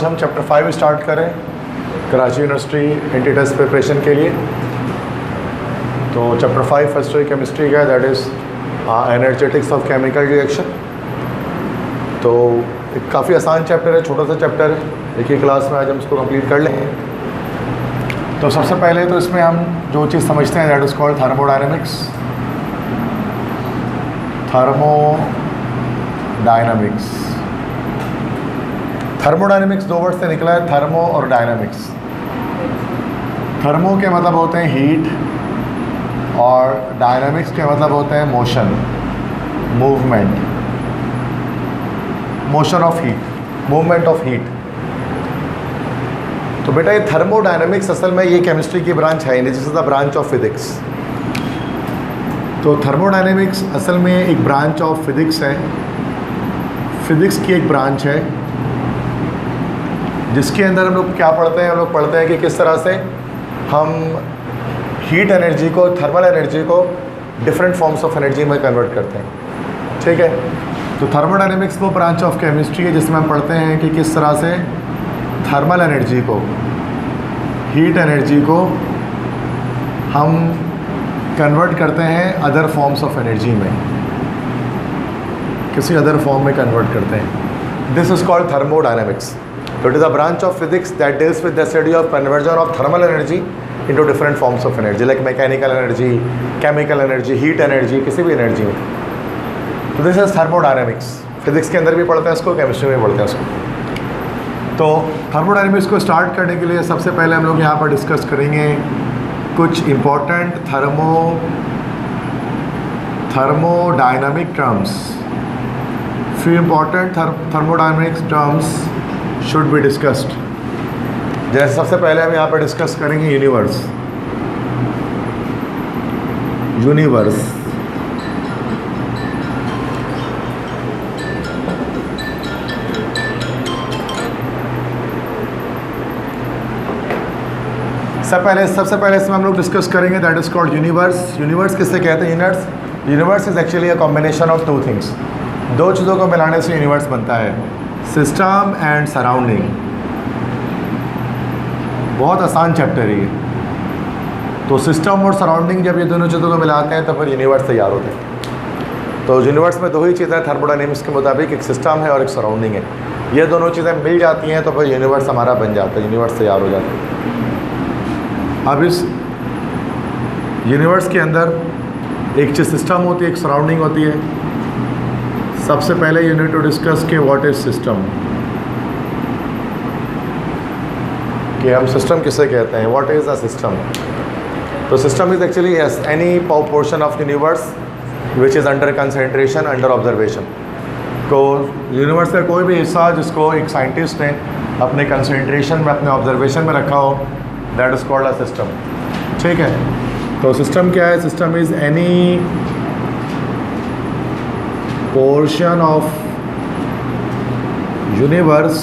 हम chapter 5 start करें Karachi university entry test preparation के लिए। तो चैप्टर 5 फर्स्ट ईयर केमिस्ट्री का, that is energetics of chemical reaction. तो एक काफ़ी आसान चैप्टर है, छोटा सा चैप्टर है, एक ही क्लास में आज हम इसको कंप्लीट कर लेंगे। तो सबसे पहले तो इसमें हम जो चीज़ समझते हैं that is called thermodynamics. Thermodynamics दो वर्ड से निकला है, थर्मो और डायनामिक्स। थर्मो के मतलब होते हैं हीट और डायनामिक्स के मतलब होते हैं motion, movement, motion of heat, movement of heat. तो बेटा ये थर्मोडायनेमिक्स असल में ये केमिस्ट्री की ब्रांच है, this is the branch of physics. तो थर्मोडायनेमिक्स असल में एक ब्रांच ऑफ फिजिक्स है, फिजिक्स की एक ब्रांच है जिसके अंदर हम लोग क्या पढ़ते हैं, हम लोग पढ़ते हैं कि किस तरह से हम हीट एनर्जी को, थर्मल एनर्जी को डिफरेंट फॉर्म्स ऑफ एनर्जी में कन्वर्ट करते हैं। ठीक है, तो थर्मोडायनेमिक्स वो ब्रांच ऑफ केमिस्ट्री है जिसमें हम पढ़ते हैं कि किस तरह से थर्मल एनर्जी को, हीट एनर्जी को हम कन्वर्ट करते हैं अदर फॉर्म्स ऑफ एनर्जी में, किसी अदर फॉर्म में कन्वर्ट करते हैं। This is called thermodynamics. So it is a branch of physics that deals with the study of conversion of thermal energy into different forms of energy like mechanical energy, chemical energy, heat energy, किसी भी energy में। तो this is thermodynamics. Physics के अंदर भी पढ़ते हैं इसको, केमिस्ट्री में भी पढ़ते हैं इसको। तो थर्मोडायनेमिक्स को स्टार्ट करने के लिए सबसे पहले हम लोग यहाँ पर डिस्कस करेंगे कुछ important thermodynamic terms. few important thermodynamics terms should be discussed। जैसे सबसे पहले हम यहाँ पर डिस्कस करेंगे यूनिवर्स। सबसे पहले इसमें हम लोग डिस्कस करेंगे that is called universe. Universe किससे कहते हैं? Universe is actually a combination of two things. दो चीज़ों को मिलाने से यूनिवर्स बनता है, सिस्टम एंड सराउंडिंग। बहुत आसान चैप्टर है ये। तो सिस्टम और सराउंडिंग जब ये दोनों चीज़ों को मिलाते हैं तो फिर यूनिवर्स तैयार होते हैं। तो यूनिवर्स में दो ही चीज़ें थर्मोडायनेमिक्स के मुताबिक, एक सिस्टम है और एक सराउंडिंग है। ये दोनों चीज़ें मिल जाती हैं तो फिर यूनिवर्स हमारा बन जाता है, यूनिवर्स तैयार हो जाता है। अब इस यूनिवर्स के अंदर एक चीज़ सिस्टम होती है, एक सराउंडिंग होती है। सबसे पहले यू नीड टू डिस्कस के व्हाट इज सिस्टम, कि हम सिस्टम किसे कहते हैं, व्हाट इज़ अ सिस्टम। तो system is actually any portion of universe which is under concentration, under observation. तो यूनिवर्स का कोई भी हिस्सा जिसको एक साइंटिस्ट ने अपने कंसंट्रेशन में, अपने ऑब्जर्वेशन में रखा हो, that is called a system. ठीक है, तो सिस्टम क्या है? System is any portion of universe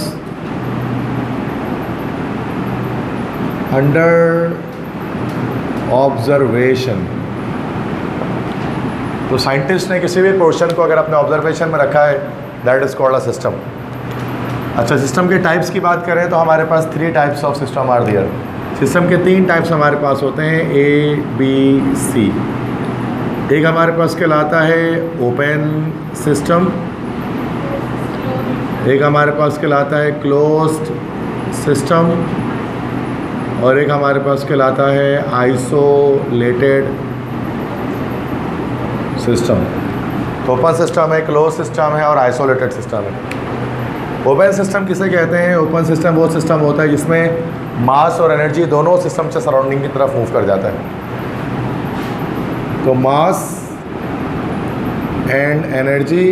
under observation। तो साइंटिस्ट ने किसी भी पोर्शन को अगर अपने ऑब्जर्वेशन में रखा है that is called a system. अच्छा, सिस्टम के टाइप्स की बात करें तो हमारे पास 3 types of system are there. System के 3 टाइप्स हमारे पास होते हैं, A, B, C। एक हमारे पास कहलाता है ओपन सिस्टम, एक हमारे पास कहलाता है क्लोज्ड सिस्टम और एक हमारे पास कहलाता है आइसोलेटेड सिस्टम। तो ओपन सिस्टम है, क्लोज सिस्टम है और आइसोलेटेड सिस्टम है। ओपन सिस्टम किसे कहते हैं? ओपन सिस्टम वो सिस्टम होता है जिसमें मास और एनर्जी दोनों सिस्टम से सराउंडिंग की तरफ मूव कर जाता है। तो mass and energy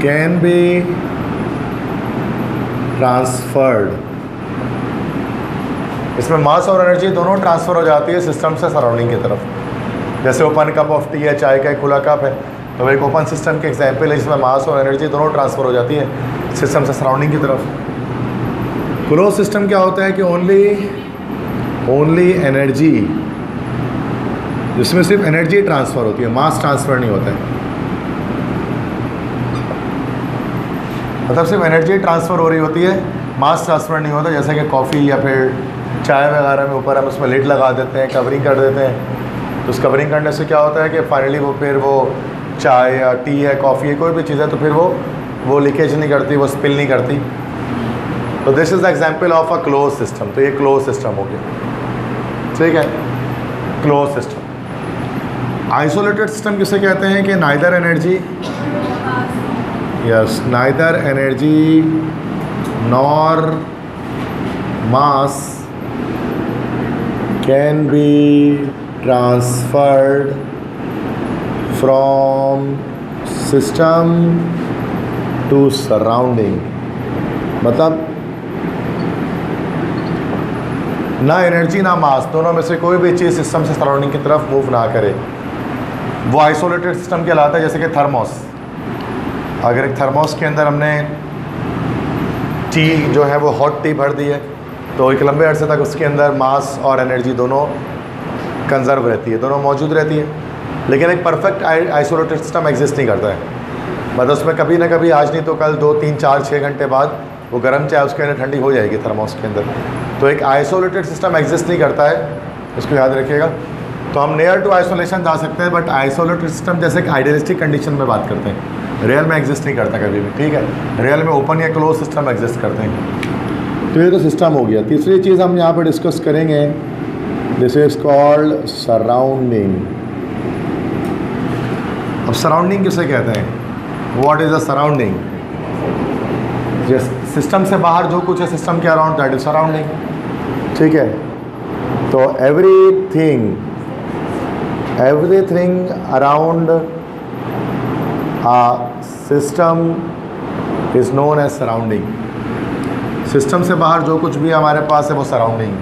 can be transferred. इसमें मास और एनर्जी दोनों ट्रांसफ़र हो जाती है सिस्टम से सराउंडिंग की तरफ। जैसे ओपन कप ऑफ टी है, चाय का एक खुला कप है, तो एक ओपन सिस्टम के एग्जाम्पल है जिसमें मास और एनर्जी दोनों ट्रांसफ़र हो जाती है सिस्टम से सराउंडिंग की तरफ। क्लोज सिस्टम क्या होता है कि ओनली एनर्जी, जिसमें सिर्फ एनर्जी ट्रांसफ़र होती है, मास ट्रांसफ़र नहीं होता है। मतलब सिर्फ एनर्जी ट्रांसफ़र हो रही होती है, मास ट्रांसफ़र नहीं होता। जैसे कि कॉफ़ी या फिर चाय वगैरह में ऊपर हम उसमें लिड लगा देते हैं, कवरिंग कर देते हैं, तो उस कवरिंग करने से क्या होता है कि फाइनली वो फिर वो चाय या टी है, कॉफ़ी है, कोई भी चीज़ है, तो फिर वो लीकेज नहीं करती, वो स्पिल नहीं करती। तो this is the example of a close system. तो ये क्लोज सिस्टम हो गया, ठीक है, क्लोज सिस्टम। आइसोलेटेड सिस्टम किसे कहते हैं कि neither energy, yes, neither energy nor mass can be transferred from system to surrounding. मतलब ना एनर्जी ना मास, दोनों में से कोई भी चीज़ सिस्टम से सराउंडिंग की तरफ मूव ना करे, वो आइसोलेटेड सिस्टम कहलाता है। जैसे कि थर्मोस, अगर एक थर्मोस के अंदर हमने टी जो है वो हॉट टी भर दी है, तो एक लंबे अरसे तक उसके अंदर मास और एनर्जी दोनों कंजर्व रहती है, दोनों मौजूद रहती है। लेकिन एक परफेक्ट आइसोलेटेड सिस्टम एग्जिस्ट नहीं करता है। मतलब उसमें कभी ना कभी, आज नहीं तो कल, 2, 3, 4, 6 घंटे बाद वो गर्म चाय उसके अंदर ठंडी हो जाएगी थर्मोस के अंदर। तो एक आइसोलेटेड सिस्टम एग्जिस्ट नहीं करता है, इसको याद रखिएगा। तो हम नियर टू आइसोलेशन जा सकते हैं, बट आइसोलेटेड सिस्टम जैसे एक आइडियलिस्टिक कंडीशन में बात करते हैं, रियल में एग्जिस्ट नहीं करता कभी भी, ठीक है। रियल में ओपन या क्लोज सिस्टम एग्जिस्ट करते हैं। तो ये तो सिस्टम हो गया। तीसरी चीज़ हम यहाँ पर डिस्कस करेंगे, दिस इज कॉल्ड सराउंडिंग। अब सराउंडिंग किसे कहते हैं? What is a surrounding? System से बाहर जो कुछ है सिस्टम के अराउंड, दैट इज सराउंडिंग, ठीक है। तो everything around a system is known as surrounding. System से बाहर जो कुछ भी हमारे पास है वो सराउंडिंग।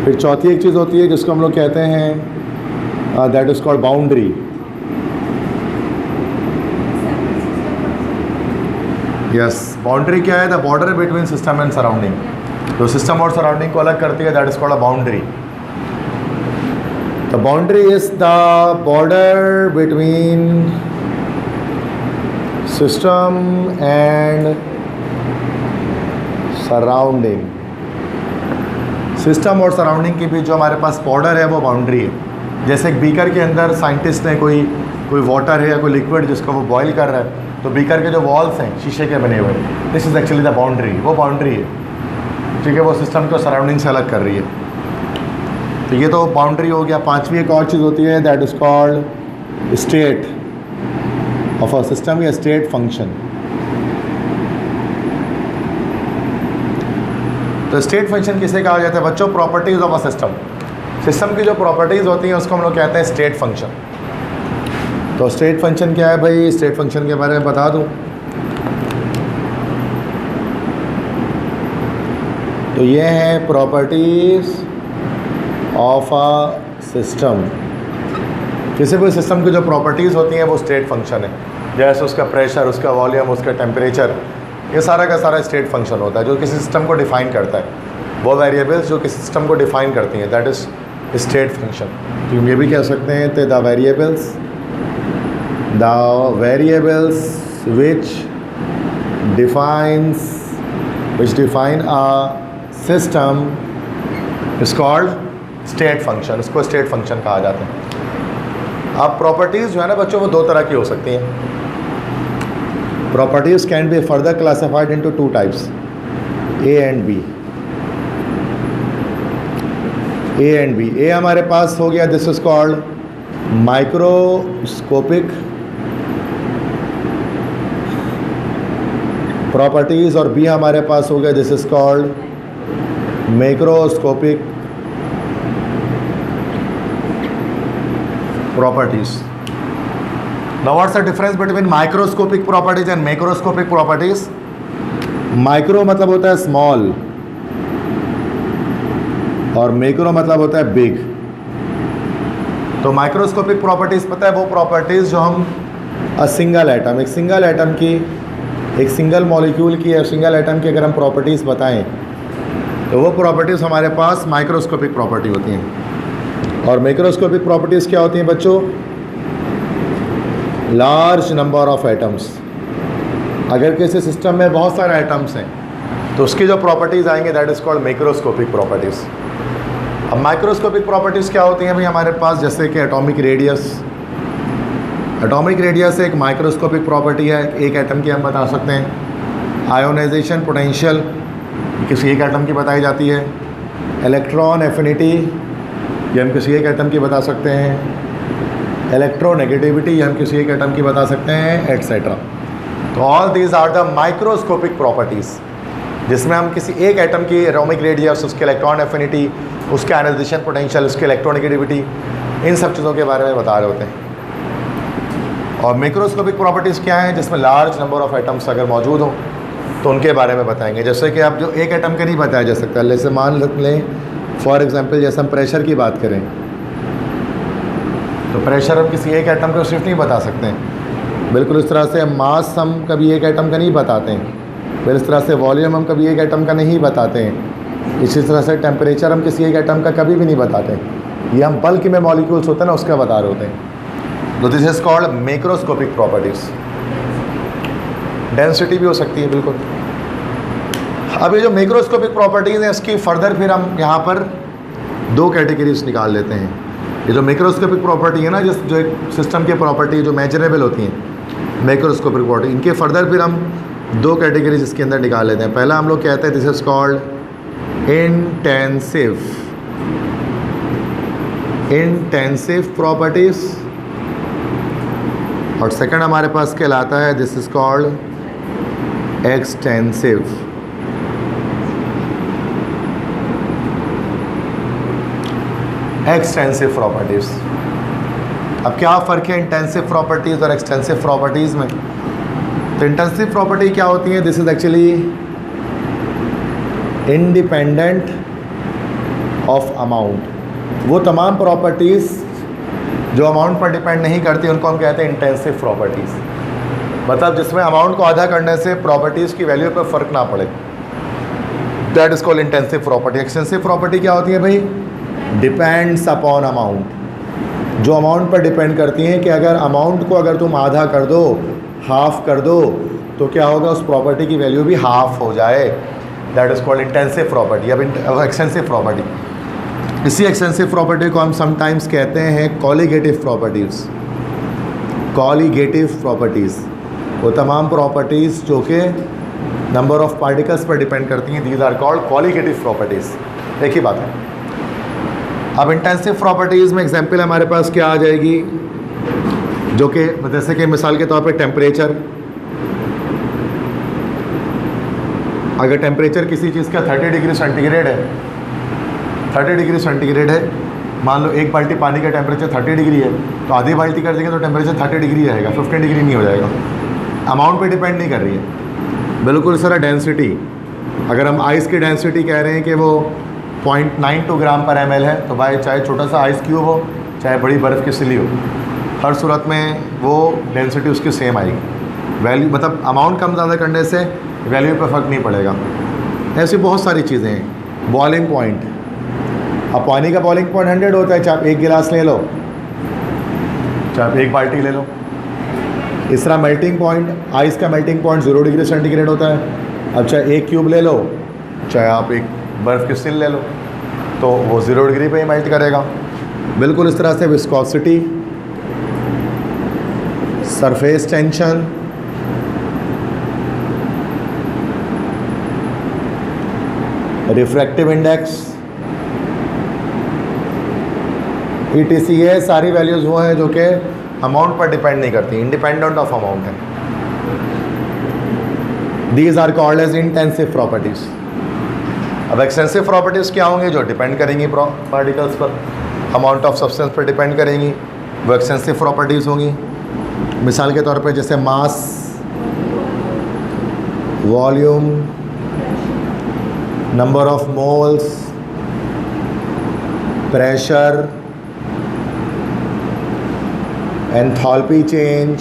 फिर चौथी एक चीज़ होती है जिसको हम लोग कहते हैं that is called boundary. Yes, boundary क्या है? The border between system and surrounding. जो सिस्टम और सराउंडिंग को अलग करती है, that is called a boundary. The boundary is the border between system and surrounding. System और सराउंडिंग के बीच जो हमारे पास बॉर्डर है वो बाउंड्री है। जैसे एक बीकर के अंदर साइंटिस्ट ने कोई वाटर है या कोई लिक्विड जिसको वो बॉईल कर रहा है, तो बीकर के जो वॉल्स हैं शीशे के बने हुए, this is actually the boundary. वो बाउंड्री है, ठीक है, वो सिस्टम को सराउंडिंग से अलग कर रही है। तो ये तो बाउंड्री हो गया। पांचवी एक और चीज़ होती है, that is called state of a system या स्टेट फंक्शन। तो स्टेट फंक्शन किसे कहा जाता है बच्चों? Properties of a system. System की जो प्रॉपर्टीज़ होती हैं उसको हम लोग कहते हैं स्टेट फंक्शन। तो स्टेट फंक्शन क्या है भाई? स्टेट फंक्शन के बारे में बता दूं तो ये है प्रॉपर्टीज़ ऑफ अ सिस्टम। किसी भी सिस्टम की जो प्रॉपर्टीज़ होती हैं वो स्टेट फंक्शन है। जैसे उसका प्रेशर, उसका वॉल्यूम, उसका टेम्परेचर, ये सारा का सारा स्टेट फंक्शन होता है जो किसी सिस्टम को डिफ़ाइन करता है। वो वेरिएबल्स जो किसी सिस्टम को डिफ़ाइन करती हैं, दैट इज़ स्टेट फंक्शन। तो हम ये भी कह सकते हैं कि the variables which define a system is called state function. इसको स्टेट फंक्शन कहा जाता है। अब प्रॉपर्टीज़ जो है ना बच्चों, वो दो तरह की हो सकती हैं। Properties can be further classified into two types, A and B. A and B. A हमारे पास हो गया, this is called microscopic properties, और बी हमारे पास हो गया, this is called macroscopic properties. Now what's the difference between microscopic properties and macroscopic properties? Micro मतलब होता है स्मॉल और मैक्रो मतलब होता है बिग। तो माइक्रोस्कोपिक प्रॉपर्टीज़ पता है वो प्रॉपर्टीज़ जो हम सिंगल एटम, एक सिंगल एटम की, एक सिंगल मॉलिक्यूल की या सिंगल एटम की अगर हम प्रॉपर्टीज़ बताएं तो वो प्रॉपर्टीज़ हमारे पास माइक्रोस्कोपिक प्रॉपर्टी होती हैं। और मैक्रोस्कोपिक प्रॉपर्टीज़ क्या होती हैं बच्चों? लार्ज नंबर ऑफ एटम्स, अगर किसी सिस्टम में बहुत सारे आइटम्स हैं तो उसकी जो प्रॉपर्टीज़ आएंगे that is called microscopic properties. अब माइक्रोस्कोपिक प्रॉपर्टीज़ क्या होती हैं भाई हमारे पास, जैसे कि एटॉमिक रेडियस। एटॉमिक रेडियस एक माइक्रोस्कोपिक प्रॉपर्टी है, एक एटम की हम बता सकते हैं। आयोनाइजेशन पोटेंशियल किसी एक एटम की बताई जाती है। इलेक्ट्रॉन एफिनिटी ये हम किसी एक एटम की बता सकते हैं। इलेक्ट्रोनेगेटिविटी ये हम किसी एक एटम की बता सकते हैं, एट्सेट्रा। तो all these are the microscopic properties, जिसमें हम किसी एक एटम की एटॉमिक रेडियस, उसके इलेक्ट्रॉन एफिनिटी, उसके आयोनाइजेशन पोटेंशियल, उसके इलेक्ट्रोनेगेटिविटी, इन सब चीज़ों के बारे में बता रहे होते हैं। और माइक्रोस्कोपिक प्रॉपर्टीज़ क्या हैं, जिसमें लार्ज नंबर ऑफ एटम्स अगर मौजूद हों तो उनके बारे में बताएंगे। जैसे कि आप जो एक एटम के नहीं बताया जा सकता, जैसे मान लें फॉर एग्जांपल जैसे हम प्रेशर की बात करें तो प्रेशर हम किसी एक एटम को सिर्फ नहीं बता सकते हैं। बिल्कुल इस तरह से मास हम कभी एक एटम का नहीं बताते हैं। फिर इस तरह से वॉल्यूम हम कभी एक एटम का नहीं बताते हैं। इसी तरह से टेम्परेचर हम किसी एक एटम का कभी भी नहीं बताते हैं। ये हम बल्क में मॉलिक्यूल्स होते हैं ना, उसका बता रहे होते हैं। तो this is called microscopic properties. Density भी हो सकती है बिल्कुल। अब ये जो माइक्रोस्कोपिक प्रॉपर्टीज़ हैं इसकी फर्दर फिर हम यहाँ पर दो कैटेगरीज निकाल लेते हैं। ये जो माइक्रोस्कोपिक प्रॉपर्टी है ना, जो एक सिस्टम की प्रॉपर्टी जो मेजरेबल होती हैं, माइक्रोस्कोपिक प्रॉपर्टी, इनके फर्दर फिर हम दो कैटेगरीज इसके अंदर निकाल लेते हैं। पहला हम लोग कहते हैं this is called intensive properties, और सेकंड हमारे पास कहलाता है this is called extensive. Extensive properties. अब क्या फ़र्क है इंटेंसिव प्रॉपर्टीज़ और एक्सटेंसिव प्रॉपर्टीज़ में? तो इंटेंसिव प्रॉपर्टी क्या होती है, this is actually independent of amount. वो तमाम प्रॉपर्टीज़ जो अमाउंट पर डिपेंड नहीं करती उनको हम कहते हैं इंटेंसिव प्रॉपर्टीज़। मतलब जिसमें अमाउंट को आधा करने से प्रॉपर्टीज़ की वैल्यू पर फ़र्क ना पड़े, that is called intensive property. Extensive property क्या होती है भाई, डिपेंड्स अपॉन अमाउंट। जो अमाउंट पर डिपेंड करती हैं कि अगर अमाउंट को अगर तुम आधा कर दो, हाफ कर दो, तो क्या होगा, उस प्रॉपर्टी की वैल्यू भी हाफ हो जाए, that is called intensive property. अब एक्सटेंसिव प्रॉपर्टी, इसी एक्सटेंसिव प्रॉपर्टी को हम समटाइम्स कहते हैं कॉलीगेटिव प्रॉपर्टीज़। कॉलीगेटिव प्रॉपर्टीज़ वो तमाम प्रॉपर्टीज़ जो कि नंबर ऑफ़ पार्टिकल्स पर डिपेंड करती हैं, these are called colligative properties. एक ही बात है। अब इंटेंसिव प्रॉपर्टीज़ में एग्जांपल हमारे पास क्या आ जाएगी, जो कि जैसे कि मिसाल के तौर पे टेम्परेचर। अगर टेम्परेचर किसी चीज़ का 30 डिग्री सेंटीग्रेड है, 30 डिग्री सेंटीग्रेड है, मान लो एक बाल्टी पानी का टेम्परेचर 30 डिग्री है, तो आधी बाल्टी कर देंगे तो टेम्परेचर 30 डिग्री रहेगा, 15 डिग्री नहीं हो जाएगा। अमाउंट पे डिपेंड नहीं कर रही है। बिल्कुल इस तरह डेंसिटी, अगर हम आइस की डेंसिटी कह रहे हैं कि वो 0.92 ग्राम पर ml है, तो भाई चाहे छोटा सा आइस क्यूब हो, चाहे बड़ी बर्फ़ की सिली हो, हर सूरत में वो डेंसिटी उसकी सेम आएगी। वैल्यू मतलब अमाउंट कम ज़्यादा करने से वैल्यू पे फ़र्क नहीं पड़ेगा। ऐसी बहुत सारी चीज़ें हैं। बॉइलिंग पॉइंट, अब पानी का बॉइलिंग पॉइंट 100 होता है, चाहे आप एक गिलास ले लो, चाहे आप एक बाल्टी ले लो। इस तरह मेल्टिंग पॉइंट, आइस का मेल्टिंग पॉइंट 0 डिग्री सेंटीग्रेड होता है। अब चाहे एक क्यूब ले लो, चाहे आप एक बर्फ़ की सिल ले लो, तो वो 0 डिग्री पे ही मेल्ट करेगा। बिल्कुल इस तरह से viscosity, surface tension, refractive index, ETC, ये सारी वैल्यूज़ वो हैं जो कि अमाउंट पर डिपेंड नहीं करती, इंडिपेंडेंट ऑफ अमाउंट है। These are called as intensive properties. अब एक्सटेंसिव प्रॉपर्टीज़ क्या होंगी, जो डिपेंड करेंगी पार्टिकल्स पर, अमाउंट ऑफ सब्सटेंस पर डिपेंड करेंगी, वो एक्सटेंसिव प्रॉपर्टीज़ होंगी। मिसाल के तौर पे जैसे mass, volume, number of moles, pressure, enthalpy change,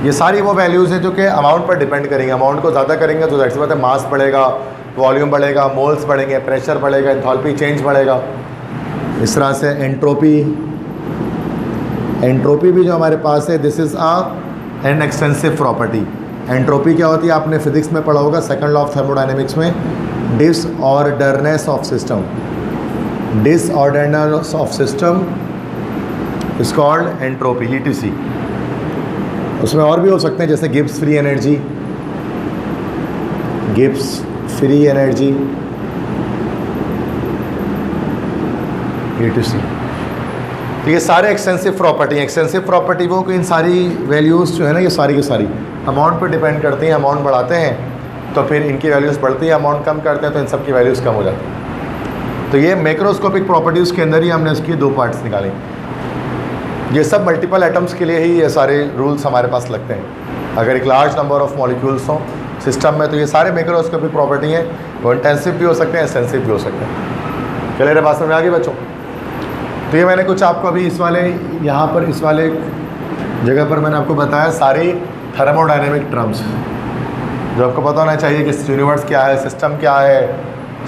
ये सारी वो वैल्यूज़ हैं जो कि अमाउंट पर डिपेंड करेंगे। अमाउंट को ज़्यादा करेंगे तो जाहिर सी बात है मास बढ़ेगा, वॉल्यूम बढ़ेगा, मोल्स बढ़ेंगे, प्रेशर बढ़ेगा, एंथैल्पी चेंज बढ़ेगा। इस तरह से एंट्रोपी भी जो हमारे पास है, this is a and extensive property. Entropy क्या होती है, आपने फिजिक्स में पढ़ा होगा, सेकंड लॉ ऑफ थर्मोडायनेमिक्स में, disorderness of system. Disorderness of system is called entropy, ETC। उसमें और भी हो सकते हैं, जैसे Gibbs free energy, Gibbs free energy, ETC। तो ये सारे एक्सटेंसिव प्रॉपर्टी हैं। एक्सटेंसिव प्रॉपर्टी वो कि इन सारी वैल्यूज़ जो है ना, ये सारी की सारी अमाउंट पर डिपेंड करती हैं। अमाउंट बढ़ाते हैं तो फिर इनकी वैल्यूज़ बढ़ती है, अमाउंट कम करते हैं तो इन सब की वैल्यूज़ कम हो जाती हैं। तो ये मैक्रोस्कोपिक प्रॉपर्टीज़ के अंदर ही हमने इसकी 2 पार्ट्स निकाले। ये सब मल्टीपल एटम्स के लिए ही ये सारे रूल्स हमारे पास लगते हैं। अगर एक लार्ज नंबर ऑफ मॉलिक्यूल्स हों सिस्टम में तो ये सारे मैक्रोस्कोपिक प्रॉपर्टी हैं, वो इंटेंसिव भी हो सकते हैं, एक्सटेंसिव भी हो सकते हैं। चलिए मेरे पास में आ गई बच्चों। तो ये मैंने कुछ आपको अभी इस वाले यहाँ पर इस वाले जगह पर मैंने आपको बताया सारी थर्मोडायनेमिक टर्म्स जो आपको पता होना चाहिए कि यूनिवर्स क्या है, सिस्टम क्या है,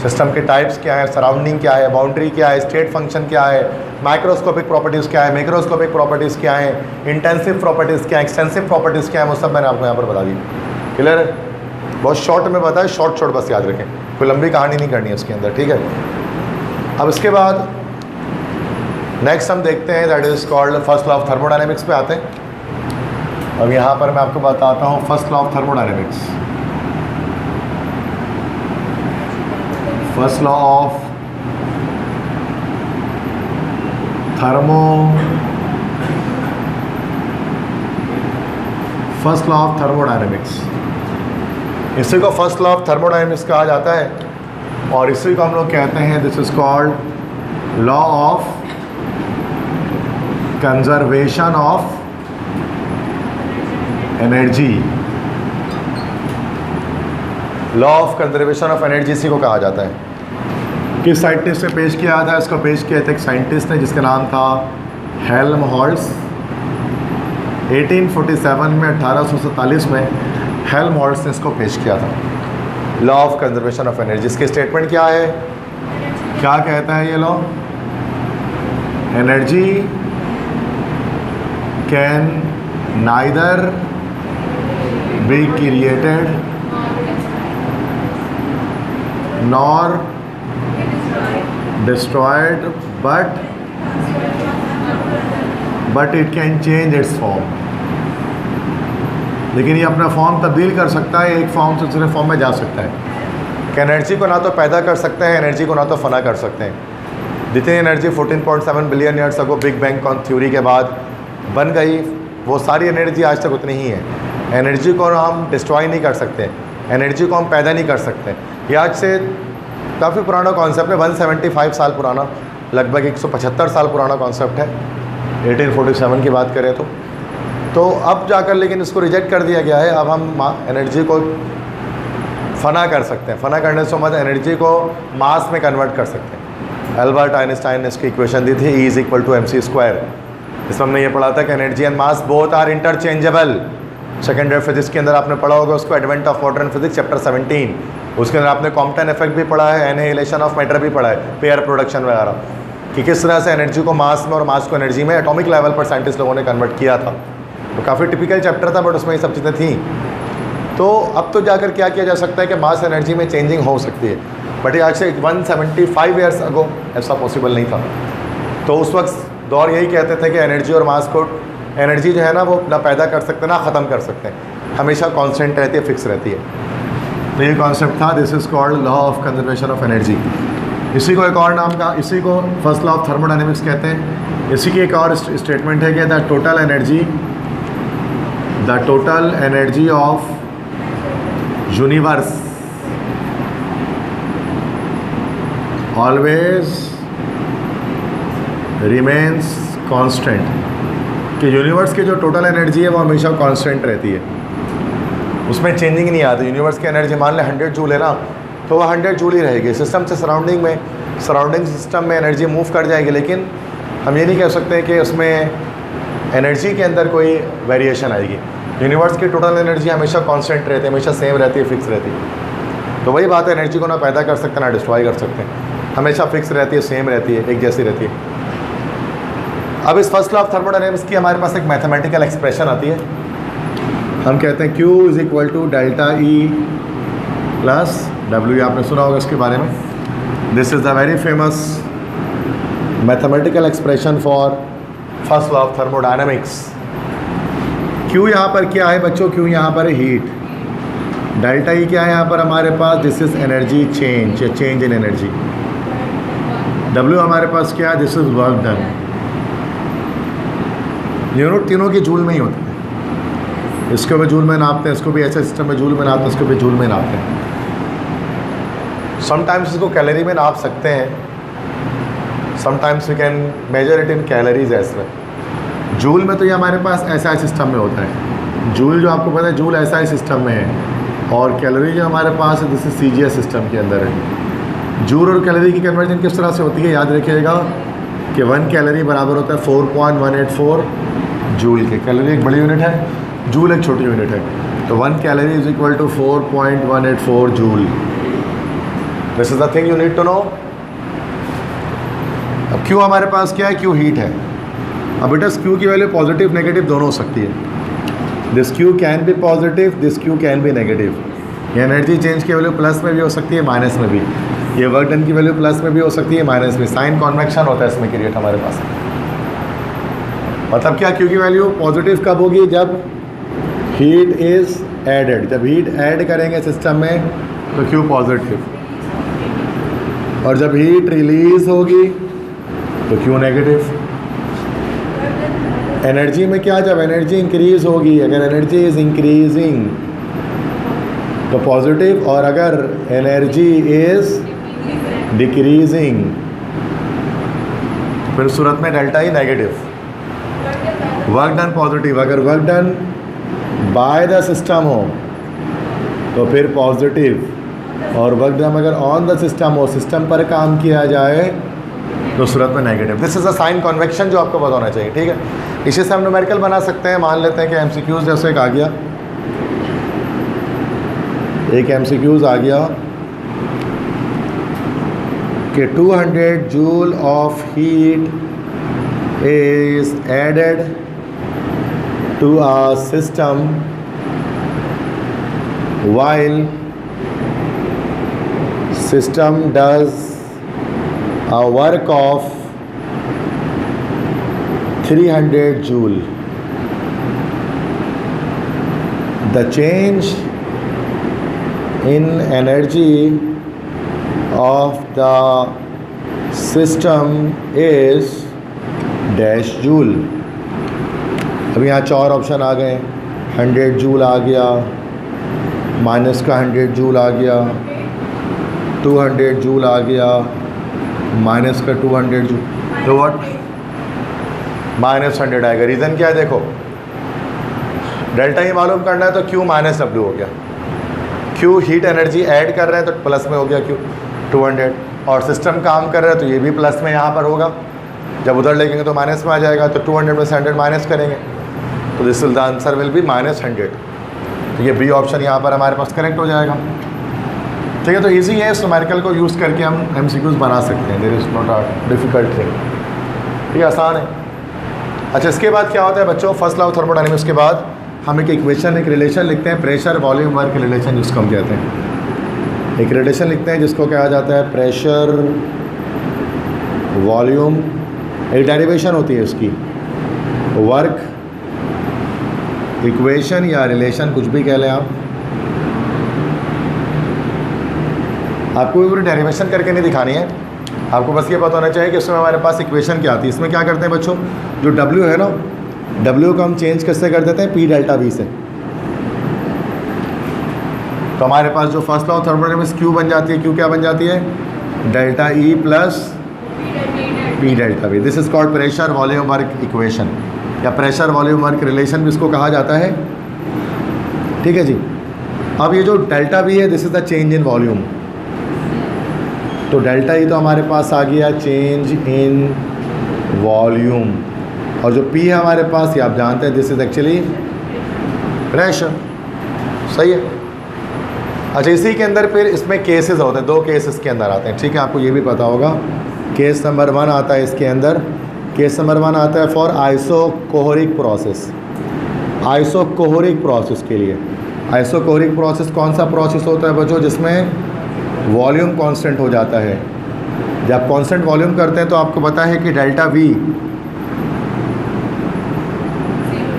सिस्टम के टाइप्स क्या है, सराउंडिंग क्या है, बाउंड्री क्या है, स्टेट फंक्शन क्या है, माइक्रोस्कोपिक प्रॉपर्टीज़ क्या है, मैक्रोस्कोपिक प्रॉपर्टीज़ क्या है, इंटेंसिव प्रॉपर्टीज़ क्या है, एक्सटेंसिव प्रॉपर्टीज़ क्या है, वो सब मैंने आपको यहाँ पर बता दी। क्लियर है? बहुत शॉर्ट में बताया, शॉर्ट बस याद रखें, कोई लंबी कहानी नहीं करनी है इसके अंदर, ठीक है। अब इसके बाद नेक्स्ट हम देखते हैं, that is called first law of thermodynamics पे आते हैं। अब यहाँ पर मैं आपको बताता हूँ first law of thermodynamics. First law of thermodynamics, इसी को फर्स्ट लॉ ऑफ थर्मोडायनेमिक्स कहा जाता है और इसी को हम लोग कहते हैं, this is called law of conservation of energy. Law of conservation of energy इसी को कहा जाता है। किस साइंटिस्ट ने पेश किया था? इसको पेश किया था एक साइंटिस्ट ने जिसका नाम था हेल्महोल्ट्ज़। 1847 में 1847 में हेल्महोल्ट्ज़ ने इसको पेश किया था, law of conservation of energy. इसकी स्टेटमेंट क्या है, क्या कहता है ये law? Energy can neither be created nor destroyed but it can change its form। लेकिन ये अपना फॉर्म तब्दील कर सकता है, एक फॉर्म से दूसरे फॉर्म में जा सकता है। कि एनर्जी को ना तो पैदा कर सकते हैं, एनर्जी को ना तो फना कर सकते हैं। जितनी energy 14.7 billion years ago big bang theory के बाद बन गई, वो सारी एनर्जी आज तक उतनी ही है। एनर्जी को हम डिस्ट्रॉय नहीं कर सकते, एनर्जी को हम पैदा नहीं कर सकते। ये आज से काफ़ी पुराना कॉन्सेप्ट है, 175 साल पुराना, लगभग 175 साल पुराना कॉन्सेप्ट है, 1847 की बात करें तो अब जाकर लेकिन इसको रिजेक्ट कर दिया गया है। अब हम एनर्जी को फना कर सकते हैं, फना करने से मतलब एनर्जी को मास में कन्वर्ट कर सकते हैं। अल्बर्ट आइंस्टाइन ने इसकी इक्वेशन दी थी, E = mc²। इसमें हमने ये पढ़ा था कि energy and mass both are interchangeable. Second year physics के अंदर आपने पढ़ा होगा उसको, advent of modern physics chapter 17। उसके अंदर आपने कॉम्पटन इफेक्ट भी पढ़ा है, एनहिलेशन ऑफ मैटर भी पढ़ा है, पेयर प्रोडक्शन वगैरह, कि किस तरह से एनर्जी को मास में और मास को एनर्जी में एटॉमिक लेवल पर साइंटिस्ट लोगों ने कन्वर्ट किया था। तो काफ़ी टिपिकल चैप्टर था, बट उसमें ये सब चीज़ें थी। तो अब तो जाकर क्या किया जा सकता है कि मास एनर्जी में चेंजिंग हो सकती है, बट ये आज से 175 ईयर्स अगो ऐसा पॉसिबल नहीं था। तो उस वक्त दौर यही कहते थे कि एनर्जी और मास को, एनर्जी जो है ना वो ना पैदा कर सकते ना ख़त्म कर सकते हैं, हमेशा कांस्टेंट रहती है, फिक्स रहती है। तो ये कॉन्सेप्ट था, this is called law of conservation of energy. इसी को एक और नाम का, इसी को फर्स्ट लॉ ऑफ थर्मोडायनेमिक्स कहते हैं। इसी की एक और स्टेटमेंट है कि the total energy of universe always remains constant. कि यूनिवर्स की जो टोटल एनर्जी है वो हमेशा कांस्टेंट रहती है, उसमें चेंजिंग नहीं आती। यूनिवर्स की एनर्जी मान लें 100 जूल है ना, तो वह 100 जूल ही रहेगी। सिस्टम से सराउंडिंग सिस्टम में एनर्जी मूव कर जाएगी, लेकिन हम ये नहीं कह सकते कि उसमें एनर्जी के अंदर कोई वेरिएशन आएगी। यूनिवर्स की टोटल एनर्जी हमेशा कांस्टेंट रहती है, हमेशा सेम रहती है, फिक्स रहती है। तो वही बात है, एनर्जी को ना पैदा कर सकते ना डिस्ट्रॉय कर सकते, हमेशा फिक्स रहती है, सेम रहती है, एक जैसी रहती है। अब इस फर्स्ट लॉ ऑफ थर्मोडायनेमिक्स की हमारे पास एक मैथमेटिकल एक्सप्रेशन आती है, हम कहते हैं Q is equal to delta E plus W। आपने सुना होगा इसके बारे में। This is the very famous mathematical expression for first law of thermodynamics. Q यहाँ पर क्या है बच्चों? Q यहाँ पर है हीट। डेल्टा E क्या है यहाँ पर हमारे पास? दिस इज़ एनर्जी चेंज या चेंज इन एनर्जी। W हमारे पास क्या है? This is work done. Unit तीनों की जूल में ही होती है। इसको भी जूल में नापते हैं, इसको भी ऐसे सिस्टम में जूल में नापते हैं, इसको भी जूल में नापते हैं। समटाइम्स इसको कैलोरी में नाप सकते हैं, sometimes we can measure it in calories as well. Joule में तो ये हमारे पास SI सिस्टम में होता है। जूल जो आपको पता है जूल SI सिस्टम में है, और कैलोरी जो हमारे पास है दिस इज CGS सिस्टम के अंदर है। जूल और कैलोरी की कन्वर्जन किस तरह से होती है याद रखिएगा कि 1 कैलोरी बराबर होता है 4.184 जूल के। कैलोरी एक बड़ी यूनिट है, जूल एक छोटी यूनिट है, तो 1 calorie is equal to 4.184 joule. This is the thing you need to know. अब Q हमारे पास क्या है? Q हीट है। अब बेटा Q की वैल्यू पॉजिटिव नेगेटिव दोनों हो सकती है। This Q can be positive, this Q can be negative. ये एनर्जी चेंज की वैल्यू प्लस में भी हो सकती है, माइनस में भी। ये वर्क डन की वैल्यू प्लस में भी हो सकती है, माइनस में। साइन कॉन्वेक्शन होता है इसमें क्रिएट हमारे पास। मतलब क्या? Q की वैल्यू पॉजिटिव कब होगी? जब हीट इज़ एडेड। जब हीट ऐड करेंगे सिस्टम में तो Q पॉजिटिव, और जब हीट रिलीज होगी तो Q नेगेटिव। एनर्जी में क्या? जब एनर्जी इंक्रीज होगी, अगर एनर्जी इज इंक्रीजिंग तो पॉजिटिव, और अगर एनर्जी इज डिक्रीजिंग फिर सूरत में delta E negative. Work done positive, अगर work done by the system हो तो फिर पॉजिटिव, और वर्क डन अगर ऑन द सिस्टम हो, सिस्टम पर काम किया जाए तो सूरत में negative. This is a sign convection जो आपको पता होना चाहिए, ठीक है। इसी से हम न्यूमेरिकल बना सकते हैं। मान लेते हैं कि MCQs जैसे एक आ गया, एक MCQs आ गया कि 200 joule of heat is added to a system while system does a work of 300 joule. The change in energy of the system is dash joule. अब यहाँ 4 ऑप्शन आ गए। 100 जूल आ गया, माइनस का 100 जूल आ गया, 200 जूल आ गया, minus का 200 joule, तो what? -100 आएगा। रीज़न क्या है? देखो डेल्टा E मालूम करना है तो Q माइनस W हो गया। Q हीट एनर्जी ऐड कर रहे हैं तो प्लस में हो गया Q 200, और सिस्टम काम कर रहा है तो ये भी प्लस में यहाँ पर होगा। जब उधर लेंगे तो माइनस में आ जाएगा, तो 200 में से 100 माइनस करेंगे तो this will the answer will be -100। तो ये बी ऑप्शन यहाँ पर हमारे पास करेक्ट हो जाएगा, ठीक है। तो इजी है, इस न्यूमेरिकल को यूज़ करके हम MCQs बना सकते हैं। There is not a difficult thing, ठीक है, आसान है। अच्छा, इसके बाद क्या होता है बच्चों? फर्स्ट लॉ ऑफ थर्मोडायनेमिक्स के बाद हम एक इक्वेशन, एक रिलेशन लिखते हैं, प्रेशर वॉल्यूम वर्क रिलेशन जिसको हम कहते हैं। एक रिलेशन लिखते हैं जिसको कहा जाता है प्रेशर वॉल्यूम, एक डेरिवेशन होती है उसकी, वर्क इक्वेशन या रिलेशन, कुछ भी कह लें आप। आपको भी पूरी डेरिवेशन करके नहीं दिखानी है, आपको बस ये पता होना चाहिए कि इसमें हमारे पास इक्वेशन क्या आती है। इसमें क्या करते हैं बच्चों? जो W है ना, W को हम चेंज कैसे कर देते हैं? P डेल्टा V से। तो हमारे पास जो first law of thermodynamics Q बन जाती है। Q क्या बन जाती है? Delta E plus P delta V। This is called pressure volume work equation, या प्रेशर वॉल्यूम वर्क रिलेशन भी इसको कहा जाता है, ठीक है जी। अब ये जो डेल्टा V है, this is the change in volume. तो डेल्टा E तो हमारे पास आ गया चेंज इन वॉल्यूम, और जो P है हमारे पास, ये आप जानते हैं, दिस इज़ एक्चुअली प्रेशर, सही है। अच्छा, इसी के अंदर फिर इसमें केसेस होते हैं, 2 केसेस के अंदर आते हैं, ठीक है, आपको ये भी पता होगा। केस नंबर 1 आता है इसके अंदर, केस नंबर 1 आता है फॉर आइसोकोहरिक प्रोसेस। आइसोकोरिक प्रोसेस के लिए। आइसोकोरिक प्रोसेस कौन सा प्रोसेस होता है बच्चों? जिसमें वॉल्यूम कांस्टेंट हो जाता है। जब कांस्टेंट वॉल्यूम करते हैं तो आपको पता है कि delta we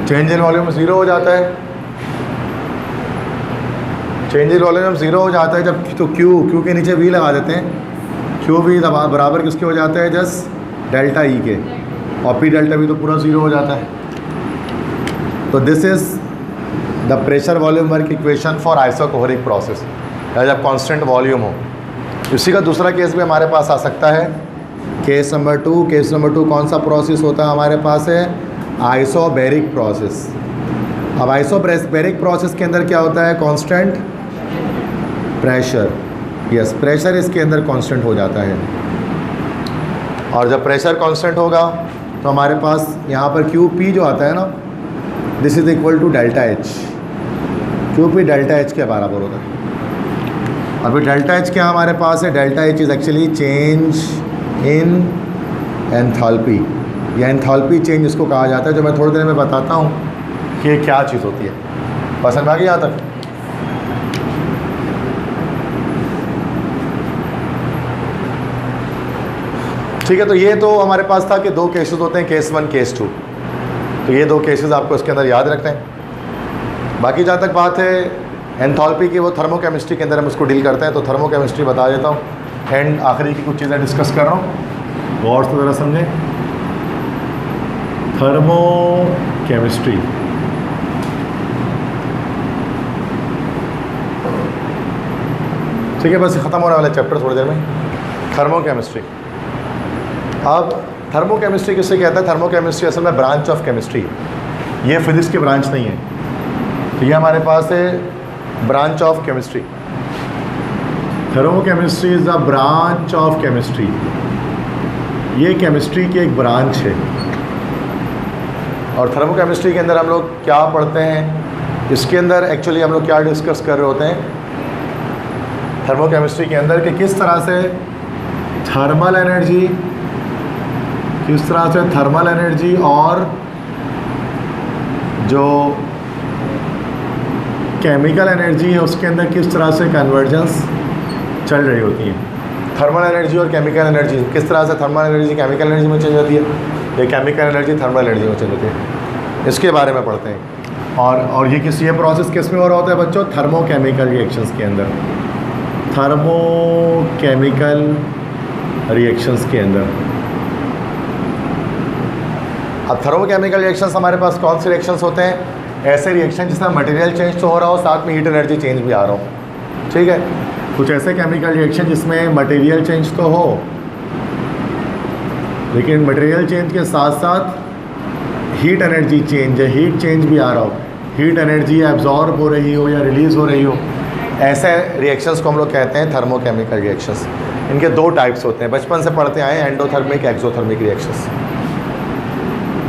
change in volume 0 हो जाता है। चेंज इन वॉल्यूम 0 हो जाता है जब, तो क्यू के नीचे वी लगा देते हैं। क्यू वी बराबर किसके हो जाता है? जस्ट डेल्टा ई के, और पी डेल्टा वी तो पूरा 0 हो जाता है। तो this is the pressure volume work equation for isochoric process, जब कांस्टेंट वॉल्यूम हो। इसी का दूसरा केस भी हमारे पास आ सकता है, केस नंबर 2। केस नंबर 2 कौन सा प्रोसेस होता है हमारे पास? है आइसोबैरिक प्रोसेस। अब आइसोबैरिक प्रोसेस के अंदर क्या होता है? Constant pressure. यस, प्रेशर इसके अंदर कांस्टेंट हो जाता है, और जब प्रेशर कांस्टेंट होगा तो हमारे पास यहाँ पर क्यू पी जो आता है ना, this is equal to delta H. Q P delta H के बराबर होता है। अभी डेल्टा एच क्या हमारे पास है? Delta H is actually change in enthalpy, या एंथैल्पी चेंज इसको कहा जाता है, जो मैं थोड़ी देर में बताता हूँ कि ये क्या चीज़ होती है। पसंद आ गई यहाँ तक? ठीक है, तो ये तो हमारे पास था कि 2 केसेस होते हैं, केस 1 केस 2। तो ये 2 केसेस आपको इसके अंदर याद रखते हैं। बाकी जहाँ तक बात है एंथैल्पी की, वो थर्मोकेमिस्ट्री के अंदर हम उसको डील करते हैं। तो थर्मोकेमिस्ट्री बता देता हूँ, एंड आखिरी की कुछ चीज़ें डिस्कस कर रहा हूँ, गौर से ज़रा समझें। थर्मोकेमिस्ट्री ठीक है, बस ख़त्म होने वाला चैप्टर थोड़ी देर में। थर्मोकेमिस्ट्री। अब थर्मोकेमिस्ट्री किससे कहता है? थर्मोकेमिस्ट्री असल में ब्रांच ऑफ केमिस्ट्री है, ये फिजिक्स की ब्रांच नहीं है। तो ये हमारे पास है branch of chemistry. Thermochemistry is the branch of chemistry. ये केमिस्ट्री की एक ब्रांच है, और थर्मोकेमिस्ट्री के अंदर हम लोग क्या पढ़ते हैं? इसके अंदर एक्चुअली हम लोग क्या डिस्कस कर रहे होते हैं थर्मोकेमिस्ट्री के अंदर, कि किस तरह से थर्मल एनर्जी और जो केमिकल एनर्जी है उसके अंदर किस तरह से कन्वर्जेंस चल रही होती है। थर्मल एनर्जी और केमिकल एनर्जी किस तरह से थर्मल एनर्जी केमिकल एनर्जी में चेंज होती है, या केमिकल एनर्जी थर्मल एनर्जी में चेंज होती है, इसके बारे में पढ़ते हैं। और ये प्रोसेस किस में हो रहा होता है बच्चों? थर्मोकेमिकल रिएक्शंस के अंदर। थर्मोकेमिकल रिएक्शंस के अंदर। अब थर्मोकेमिकल रिएक्शंस हमारे पास कौन से रिएक्शंस होते हैं? ऐसे रिएक्शन जिसमें मटेरियल चेंज तो हो रहा हो, साथ में हीट एनर्जी चेंज भी आ रहा हो। ठीक है, कुछ ऐसे केमिकल रिएक्शन जिसमें मटेरियल चेंज तो हो, लेकिन मटेरियल चेंज के साथ साथ हीट एनर्जी चेंज है, हीट चेंज भी आ रहा हो, हीट एनर्जी एब्जॉर्ब हो रही हो या रिलीज़ हो रही हो, ऐसे रिएक्शंस को हम लोग कहते हैं थर्मोकेमिकल रिएक्शंस। इनके 2 टाइप्स होते हैं, बचपन से पढ़ते आए, एंडोथर्मिक, एक्सोथर्मिक रिएक्शंस।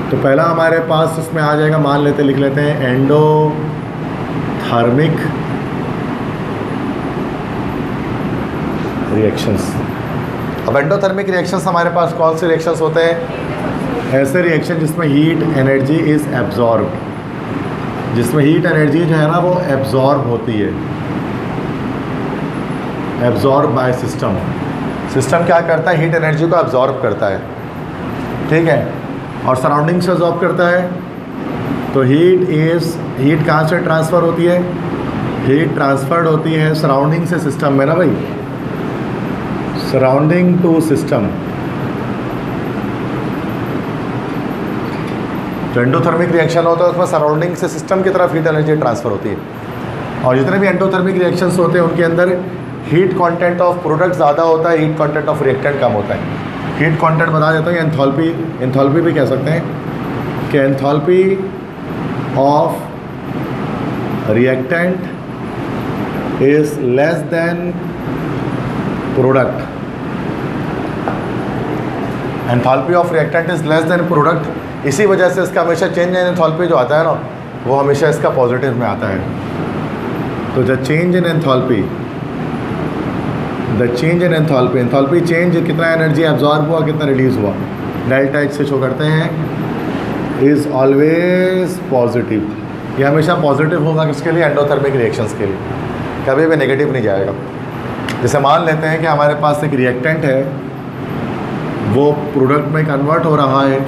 तो पहला हमारे पास इसमें आ जाएगा, मान लेते लिख लेते हैं एंडोथर्मिक रिएक्शंस। अब एंडोथर्मिक रिएक्शंस हमारे पास कौन से रिएक्शंस होते हैं? ऐसे रिएक्शन जिसमें हीट एनर्जी इज़ एब्जॉर्ब, जिसमें हीट एनर्जी जो है ना वो एब्जॉर्ब होती है, एब्जॉर्ब बाय सिस्टम। सिस्टम क्या करता है? हीट एनर्जी को एब्जॉर्ब करता है, ठीक है, और सराउंडिंग से एब्जॉर्ब करता है। तो हीट कहाँ से ट्रांसफ़र होती है? हीट ट्रांसफर्ड होती है सराउंडिंग से सिस्टम में ना भाई, सराउंडिंग टू सिस्टम। जो एंडोथर्मिक रिएक्शन होता है उसमें सराउंडिंग से सिस्टम की तरफ हीट एनर्जी ट्रांसफ़र होती है। और जितने भी एंडोथर्मिक रिएक्शंस होते हैं उनके अंदर हीट कंटेंट ऑफ प्रोडक्ट ज़्यादा होता है, हीट कंटेंट ऑफ रिएक्टेंट कम होता है। हीट कंटेंट बता देता हूँ, एंथैल्पी भी कह सकते हैं कि enthalpy of reactant is less than product. Enthalpy of reactant is less than product. इसी वजह से इसका हमेशा चेंज इन एंथैल्पी जो आता है ना, वो हमेशा इसका पॉजिटिव में आता है। तो the change in enthalpy, enthalpy change, कितना एनर्जी एब्जॉर्ब हुआ, कितना रिलीज़ हुआ, डेल्टा एच से शो करते हैं, इज़ ऑलवेज पॉजिटिव। ये हमेशा पॉजिटिव होगा किसके लिए, एंडोथर्मिक रिएक्शंस के लिए, कभी भी नेगेटिव नहीं जाएगा। जैसे मान लेते हैं कि हमारे पास एक रिएक्टेंट है, वो प्रोडक्ट में कन्वर्ट हो रहा है,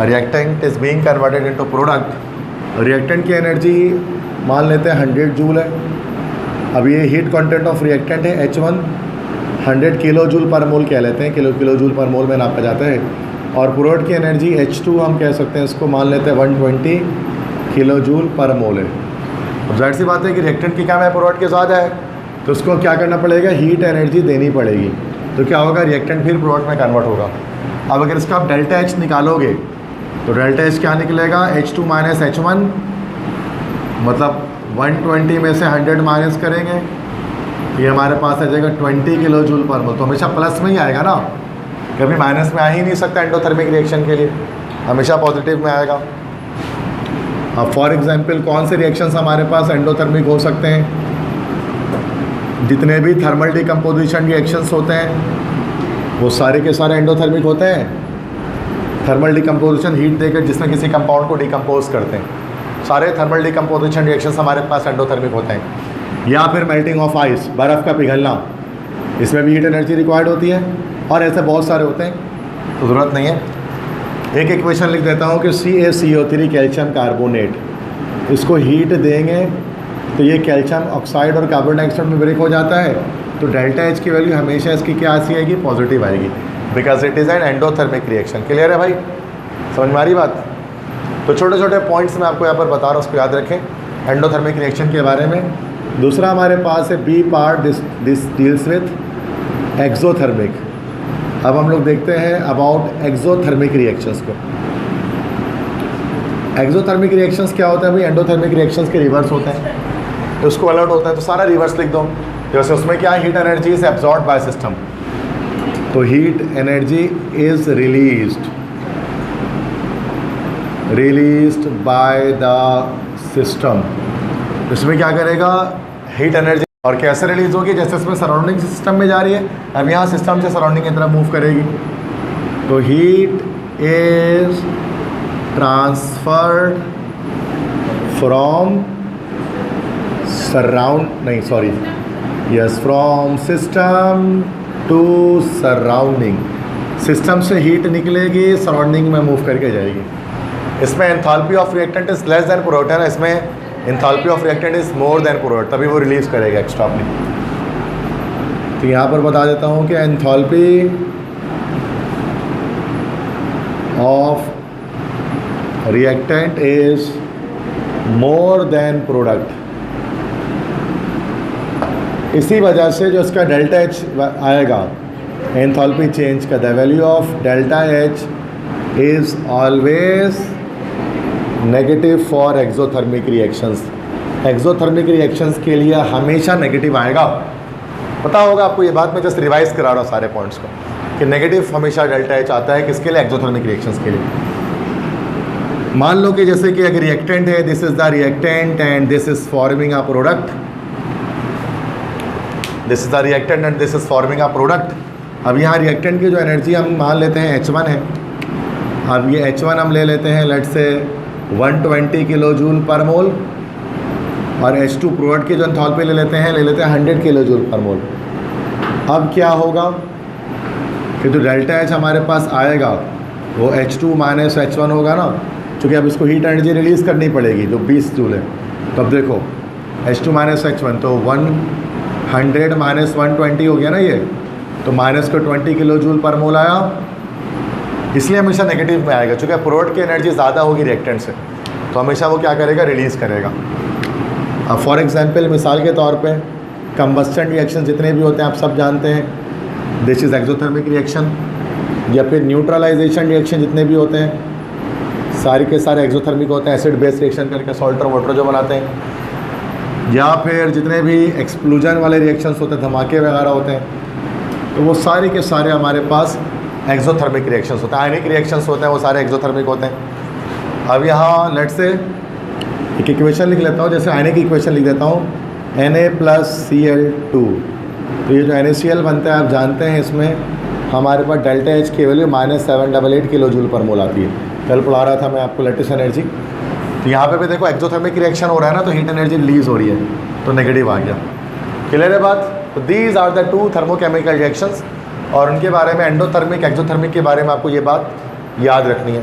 reactant is being converted into product. Reactant की एनर्जी मान लेते हैं 100 जूल है। अब ये हीट कंटेंट ऑफ रिएक्टेंट है H1, 100 किलो जूल पर मोल कह लेते हैं, किलो जूल पर मोल में नापा जाता है। और प्रोडक्ट की एनर्जी H2 हम कह सकते हैं, इसको मान लेते हैं 120 किलो जूल पर मोल है। अब जाहिर सी बात है कि रिएक्टेंट की कम है, प्रोडक्ट के ज़्यादा है, तो उसको क्या करना पड़ेगा, हीट एनर्जी देनी पड़ेगी। तो क्या होगा, रिएक्टेंट फिर प्रोडक्ट में कन्वर्ट होगा। अब अगर इसका आप डेल्टा H निकालोगे तो डेल्टा H क्या निकलेगा, H2 माइनस H1, मतलब 120 में से 100 माइनस करेंगे, ये हमारे पास आ जाएगा 20 किलो जूल पर मोल। तो हमेशा प्लस में ही आएगा ना, कभी माइनस में आ ही नहीं सकता एंडोथर्मिक रिएक्शन के लिए, हमेशा पॉजिटिव में आएगा। अब फॉर एग्जांपल कौन से रिएक्शंस हमारे पास एंडोथर्मिक हो सकते हैं, जितने भी थर्मल डिकम्पोजिशन रिएक्शंस होते हैं वो सारे के सारे एंडोथर्मिक होते हैं। थर्मल डिकम्पोजिशन हीट देकर जिसमें किसी कंपाउंड को डिकम्पोज करते हैं, सारे थर्मल डिकम्पोजिशन रिएक्शंस हमारे पास एंडोथर्मिक होते हैं। या फिर मेल्टिंग ऑफ आइस, बर्फ़ का पिघलना, इसमें भी हीट एनर्जी रिक्वायर्ड होती है। और ऐसे बहुत सारे होते हैं, तो ज़रूरत नहीं है। एक इक्वेशन लिख देता हूँ कि CaCO3 कैल्शियम कार्बोनेट, इसको हीट देंगे तो ये कैल्शियम ऑक्साइड और कार्बन डाइऑक्साइड में ब्रेक हो जाता है, तो डेल्टा H की वैल्यू हमेशा इसकी क्या आएगी, पॉजिटिव आएगी, because it is an endothermic reaction. Clear है भाई, समझ में आ रही बात। तो छोटे छोटे पॉइंट्स मैं आपको यहाँ पर बता रहा हूँ, उसको याद रखें एंडोथर्मिक रिएक्शन के बारे में। दूसरा हमारे पास है B part, this deals with exothermic. अब हम लोग देखते हैं अबाउट एक्सोथर्मिक रिएक्शंस को। एक्सोथर्मिक रिएक्शंस क्या होता है भाई, एंडोथर्मिक रिएक्शंस के रिवर्स होते हैं, तो उसको अलर्ट होता है, तो सारा रिवर्स लिख दो। जैसे उसमें क्या, heat energy is absorb by system, तो heat energy is released by the system. इसमें क्या करेगा, हीट एनर्जी, और कैसे रिलीज होगी, जैसे इसमें सराउंडिंग सिस्टम में जा रही है, अब यहाँ सिस्टम से सराउंडिंग की तरफ मूव करेगी, तो heat is transferred from from system to surrounding. System से हीट निकलेगी, सराउंडिंग में मूव करके जाएगी। इसमें enthalpy of reactant is less than product है ना, इसमें enthalpy of reactant is more than product, तभी वो रिलीज करेगा एक्स्ट्रा अपनी। तो यहाँ पर बता देता हूँ कि enthalpy of reactant is more than product. इसी वजह से जो इसका डेल्टा H आएगा एंथैल्पी चेंज का, the value of delta H is always negative for exothermic reactions. Exothermic reactions के लिए हमेशा नेगेटिव आएगा, पता होगा आपको ये बात। मैं जस्ट रिवाइज करा रहा हूँ सारे पॉइंट्स को कि नेगेटिव हमेशा डेल्टा H आता है, किसके लिए, एक्सोथर्मिक रिएक्शंस के लिए। मान लो कि जैसे कि अगर रिएक्टेंट है, this is the reactant and this is forming a product, this is the reactant and this is forming a product. अब यहाँ रिएक्टेंट की जो एनर्जी हम मान लेते हैं H1 है, अब ये H1 हम ले लेते हैं लेट्स से 120 किलो जूल पर मोल, और H2 प्रोडक्ट की जो एंथैल्पी ले लेते हैं 100 किलो जूल पर मोल। अब क्या होगा कि जो डेल्टा H हमारे पास आएगा वो H2 माइनस H1 होगा ना, क्योंकि अब इसको हीट एनर्जी रिलीज़ करनी पड़ेगी जो 20 जूल है। तो अब देखो H2 माइनस H1, तो 100 माइनस 120 हो गया ना ये, तो माइनस को 20 किलो जूल पर मोल आया, इसलिए हमेशा नेगेटिव में आएगा, क्योंकि प्रोडक्ट की एनर्जी ज़्यादा होगी रिएक्टेंट से, तो हमेशा वो क्या करेगा, रिलीज़ करेगा। अब फॉर एग्जांपल मिसाल के तौर पे कंबस्टन रिएक्शन जितने भी होते हैं आप सब जानते हैं, दिस इज़ एक्सोथर्मिक रिएक्शन, या फिर न्यूट्रलाइजेशन रिएक्शन जितने भी होते हैं सारे के सारे एक्सोथर्मिक होते हैं, एसिड बेस रिएक्शन करके सॉल्ट और वाटर जो बनाते हैं, या फिर जितने भी एक्सप्लोजन वाले रिएक्शंस होते हैं, धमाके वगैरह होते हैं, तो वो सारे के सारे हमारे पास एक्सोथर्मिक रिएक्शंस होते हैं। आयनिक रिएक्शंस होते हैं वो सारे एक्सोथर्मिक होते हैं। अब यहाँ लेट से एक इक्वेशन लिख लेता हूँ, जैसे आयनिक इक्वेशन लिख देता हूँ Na+Cl2। तो ये जो NaCl बनता है आप जानते हैं, इसमें हमारे पास डेल्टा H की वैल्यू -788 किलो जूल पर मोल आती है। कल पढ़ा रहा था मैं आपको लेटिस एनर्जी, तो यहाँ पे भी देखो एक्सोथर्मिक रिएक्शन हो रहा है ना, तो हीट एनर्जी रिलीज हो रही है, तो नेगेटिव आ गया। क्लियर है बात? तो these are the two thermochemical reactions, और उनके बारे में एंडोथर्मिक एक्सोथर्मिक के बारे में आपको ये बात याद रखनी है,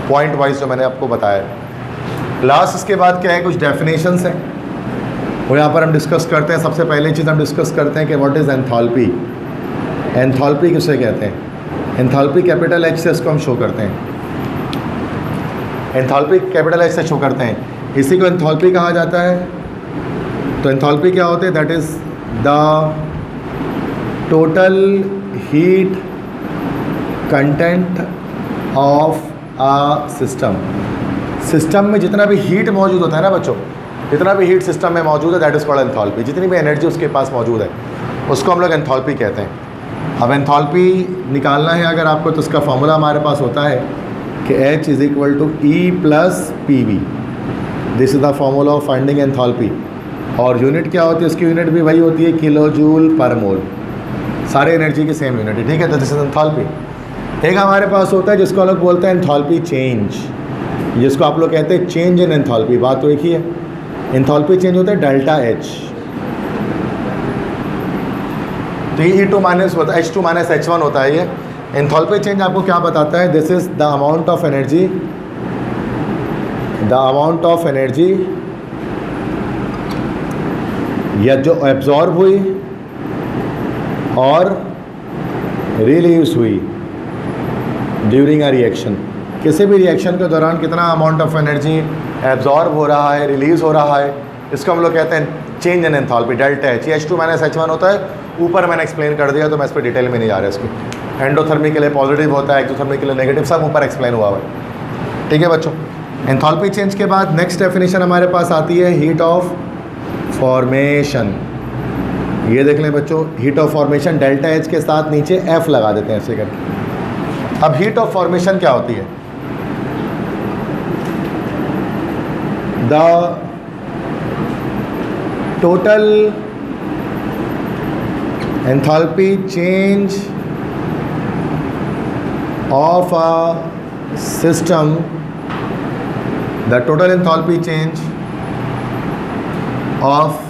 पॉइंट वाइज जो मैंने आपको बताया। लास्ट इसके बाद क्या है, कुछ डेफिनेशंस हैं वो यहाँ पर हम डिस्कस करते हैं। सबसे पहली चीज़ हम डिस्कस करते हैं कि व्हाट इज़ एंथैल्पी। एंथैल्पी किसे कहते हैं? एंथैल्पी कैपिटल एच से इसको हम शो करते हैं, एंथैल्पी कैपिटल एच से शो करते हैं, इसी को एंथैल्पी कहा जाता है। तो एंथैल्पी क्या होते हैं? That is the total heat content of a system. System में जितना भी हीट मौजूद होता है ना बच्चों, जितना भी हीट सिस्टम में मौजूद है, दैट इज़ कॉल्ड एंथैल्पी। जितनी भी एनर्जी उसके पास मौजूद है उसको हम लोग एंथैल्पी कहते हैं। अब एंथैल्पी निकालना है अगर आपको, तो उसका फॉर्मूला हमारे पास होता है कि H is equal to E plus PV। This is the formula of finding enthalpy. और यूनिट क्या होती है? उसकी यूनिट भी वही होती है, किलो जूल पर मोल। सारे एनर्जी की सेम यूनिट है, ठीक है। तो दिस इज एंथैल्पी। एक हमारे पास होता है जिसको हम लोग बोलते हैं एंथैल्पी चेंज, जिसको आप लोग कहते हैं चेंज इन एंथैल्पी। बात तो एक ही है, एंथैल्पी चेंज होता है डेल्टा H। तो ये E2 माइनस होता है, H2 माइनस H1 होता है। ये एंथैल्पी चेंज आपको क्या बताता है? This is the amount of energy, the amount of energy या जो एब्जॉर्ब हुई और रिलीज हुई ड्यूरिंग अ रिएक्शन। किसी भी रिएक्शन के दौरान कितना अमाउंट ऑफ एनर्जी एब्जॉर्ब हो रहा है, रिलीज़ हो रहा है, इसको हम लोग कहते हैं change in enthalpy, delta H। H2 minus H1 होता है, ऊपर मैंने एक्सप्लेन कर दिया, तो मैं इस पर डिटेल में नहीं जा रहा इसको। एंडोथर्मी के लिए पॉजिटिव होता है, एक्सोथर्मी के लिए नेगेटिव, सब ऊपर एक्सप्लेन हुआ है, ठीक है बच्चों। एंथैल्पी चेंज के बाद नेक्स्ट डेफिनेशन हमारे पास आती है हीट ऑफ फॉर्मेशन। ये देख लें बच्चों, heat of formation delta H के साथ नीचे F लगा देते हैं ऐसे करके। अब हीट ऑफ फॉर्मेशन क्या होती है? The total enthalpy change of a system, the total enthalpy change of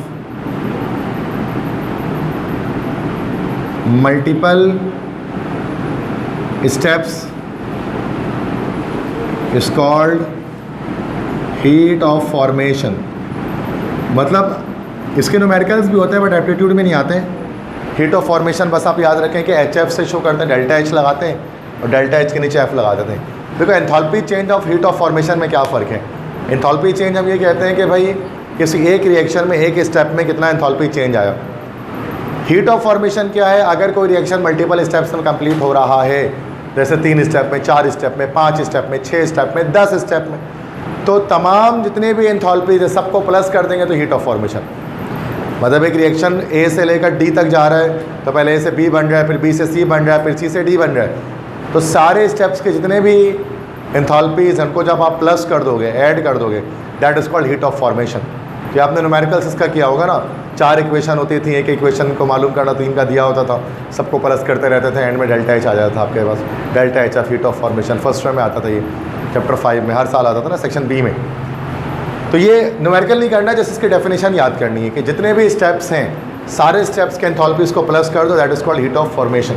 multiple steps is called heat of formation. मतलब इसके न्यूमेरिकल्स भी होते हैं बट एप्टीट्यूड में नहीं आते हैं। हीट ऑफ फॉर्मेशन बस आप याद रखें कि HF से शो करते हैं, डेल्टा H लगाते हैं और डेल्टा H के नीचे F लगा देते हैं। देखो enthalpy change of heat of formation में क्या फ़र्क है? एंथैल्पी चेंज हम ये कहते हैं कि भाई किसी एक रिएक्शन में एक स्टेप में कितना एंथैल्पी चेंज आया। हीट ऑफ फॉर्मेशन क्या है? अगर कोई रिएक्शन मल्टीपल स्टेप्स में कंप्लीट हो रहा है, जैसे 3 स्टेप में, 4 स्टेप में, 5 स्टेप में, 6 स्टेप में, 10 स्टेप में, तो तमाम जितने भी एंथैल्पीज है सबको प्लस कर देंगे तो हीट ऑफ फॉर्मेशन। मतलब एक रिएक्शन A से लेकर D तक जा रहा है, तो पहले A से B बन रहा है, फिर B से C बन रहा है, फिर C से D बन रहा है, तो सारे स्टेप्स के जितने भी एंथैल्पीज उनको जब आप प्लस कर दोगे, ऐड कर दोगे, that is called heat of formation. तो आपने न्यूमेरिकल्स इसका किया होगा ना, 4 इक्वेशन होती थी, एक इक्वेशन को मालूम करना 3 का दिया होता था, सबको प्लस करते रहते थे, एंड में डेल्टा H आ जाता था आपके पास, delta H of heat of formation. First में आता था, ये चैप्टर 5 में हर साल आता था ना, सेक्शन B में। तो ये न्यूमेरिकल नहीं करना, जैसे इसकी डेफिनेशन याद करनी है कि जितने भी स्टेप्स हैं सारे स्टेप्स के एंथैल्पीज को प्लस कर दो, that is called heat of formation.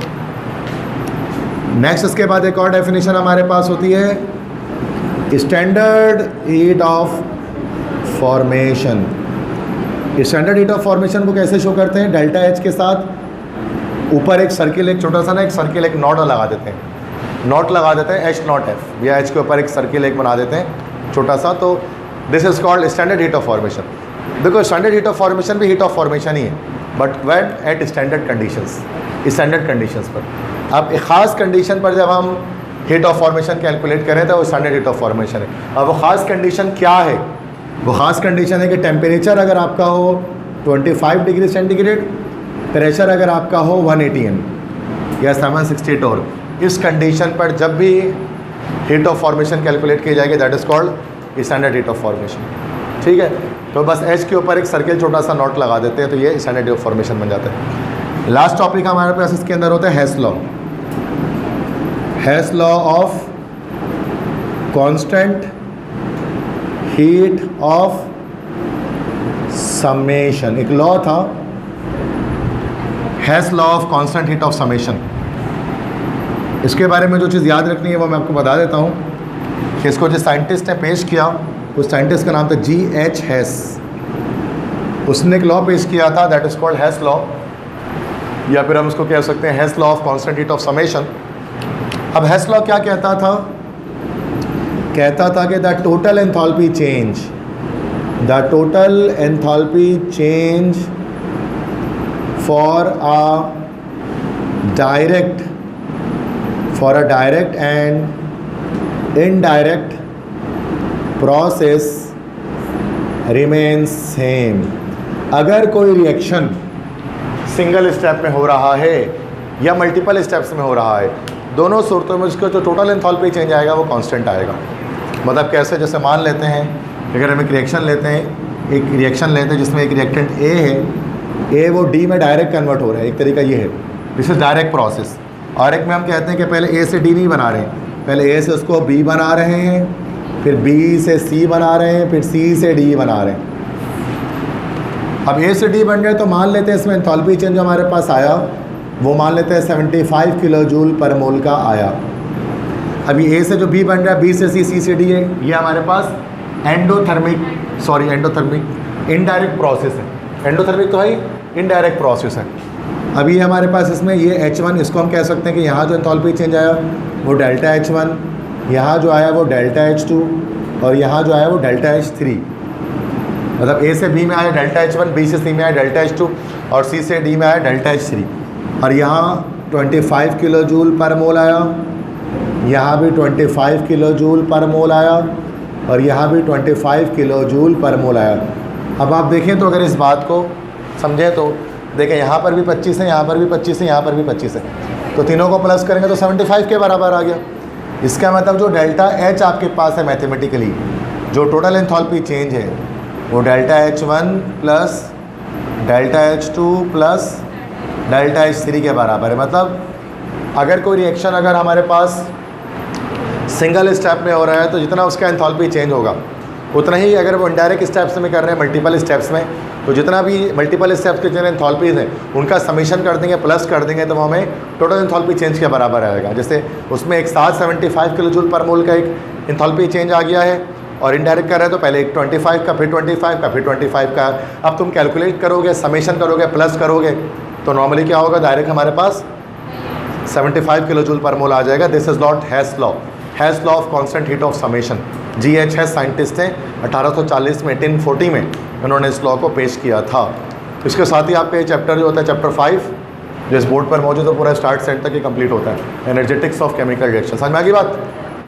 Next इसके बाद एक और डेफिनेशन हमारे पास होती है standard heat of formation. Standard heat of formation को कैसे शो करते हैं? डेल्टा H के साथ ऊपर एक सर्किल, एक छोटा सा ना एक सर्किल, एक नॉट लगा देते हैं, नॉट लगा देते हैं H नॉट F, या H के ऊपर एक सर्किल एक बना देते हैं छोटा सा, तो this is called standard heat of formation. देखो स्टैंडर्ड हीट ऑफ फॉर्मेशन भी हीट ऑफ फॉर्मेशन ही है, but when eight standard conditions, standard conditions पर। अब एक ख़ास कंडीशन पर जब हम हीट ऑफ फॉर्मेशन कैलकुलेट करें तो वो स्टैंडर्ड हीट ऑफ फॉर्मेशन है। अब वो ख़ास कंडीशन क्या है? वो ख़ास कंडीशन है कि टेम्परेचर अगर आपका हो 25 डिग्री सेंटीग्रेड, प्रेशर अगर आपका हो 180 M या 760 टोर, इस कंडीशन पर जब भी हीट ऑफ फॉर्मेशन कैलकुलेट की जाएगी, that is called standard heat of formation. ठीक है, तो बस H के ऊपर एक सर्किल छोटा सा नॉट लगा देते हैं तो ये स्टैंडर्ड हीट ऑफ फॉर्मेशन बन जाता है। लास्ट टॉपिक हमारे पास इसके अंदर होता है Hess law. Hess law of constant heat of summation, एक लॉ था Hess law of constant heat of summation. इसके बारे में जो चीज़ याद रखनी है वो मैं आपको बता देता हूँ कि इसको जिस साइंटिस्ट ने पेश किया उस साइंटिस्ट का नाम था G.H. हेस। उसने एक लॉ पेश किया था that is called Hess law, या फिर हम इसको कह सकते हैं Hess law of constant heat of summation. अब हेस लॉ क्या कहता था? कहता था कि the total enthalpy change for a direct and indirect process remains same. अगर कोई रिएक्शन सिंगल स्टेप में हो रहा है या मल्टीपल स्टेप्स में हो रहा है, दोनों सूरतों में उसका जो टोटल एंथैल्पी चेंज आएगा वो कांस्टेंट आएगा। मतलब कैसे? जैसे मान लेते हैं अगर हम एक रिएक्शन लेते हैं जिसमें एक रिएक्टेंट ए है, ए वो डी में डायरेक्ट कन्वर्ट हो रहा है, एक तरीका ये है, दिस इज डायरेक्ट प्रोसेस। और एक में हम कहते हैं कि पहले ए से डी नहीं बना रहे हैं, पहले ए से उसको बी बना रहे हैं, फिर बी से सी बना रहे हैं, फिर सी से डी बना रहे हैं। अब ए से डी बन गए तो मान लेते हैं इसमें एंथैल्पी चेंज जो हमारे पास आया वो मान लेते हैं 75 किलो जूल पर मोल का आया। अभी ए से जो बी बन रहा है, बी से सी से डी है, ये हमारे पास एंडोथर्मिक इनडायरेक्ट प्रोसेस है। एंडोथर्मिक तो है, इनडायरेक्ट प्रोसेस है। अभी हमारे पास इसमें ये H1, इसको हम कह सकते हैं कि यहाँ जो एंथैल्पी चेंज आया वो डेल्टा H1, यहाँ जो आया वो डेल्टा H2 और यहाँ जो आया वो डेल्टा H3। मतलब ए से बी में आया डेल्टा H1, बी से सी में आया डेल्टा H2 और सी से डी में आया डेल्टा H3। और यहाँ 25 किलो जूल पर मोल आया, यहाँ भी 25 किलो जूल पर मोल आया और यहाँ भी 25 किलो जूल पर मोल आया। अब आप देखें तो अगर इस बात को समझें तो देखें यहाँ पर भी 25 है, यहाँ पर भी 25 है, यहाँ पर भी 25 है, तो तीनों को प्लस करेंगे तो 75 के बराबर आ गया। इसका मतलब जो डेल्टा H आपके पास है मैथमेटिकली, जो टोटल एंथैल्पी चेंज है वो delta H1 plus delta H2 plus delta H3 के बराबर है। मतलब अगर कोई रिएक्शन अगर हमारे पास सिंगल स्टेप में हो रहा है तो जितना उसका एंथैल्पी चेंज होगा उतना ही, अगर वो इनडायरेक्ट स्टेप्स में कर रहे हैं मल्टीपल स्टेप्स में, तो जितना भी मल्टीपल स्टेप्स के जितने एंथैल्पीज़ हैं उनका समीशन कर देंगे, प्लस कर देंगे, तो वो हमें टोटल एंथैल्पी चेंज के बराबर आएगा। जैसे उसमें एक साथ 75 किलो जूल पर मोल का एक एंथैल्पी चेंज आ गया है और इनडायरेक्ट कर रहे हैं तो पहले एक 25 का, फिर 25 का, फिर 25 का। अब तुम कैलकुलेट करोगे, समेशन करोगे, प्लस करोगे तो नॉर्मली क्या होगा, डायरेक्ट हमारे पास 75 किलो जूल पर मोल आ जाएगा। This is not Hess law of constant heat of summation. G.H. Hess scientist हैं, 1840 में 1840 में उन्होंने इस लॉ को पेश किया था। इसके साथ ही आपका ये चैप्टर जो होता है चैप्टर 5 जो इस बोर्ड पर मौजूद है, पूरा स्टार्ट से एंड तक ही कंप्लीट होता है, एनर्जेटिक्स ऑफ केमिकल रिएक्शन। समझ में आ गई बात?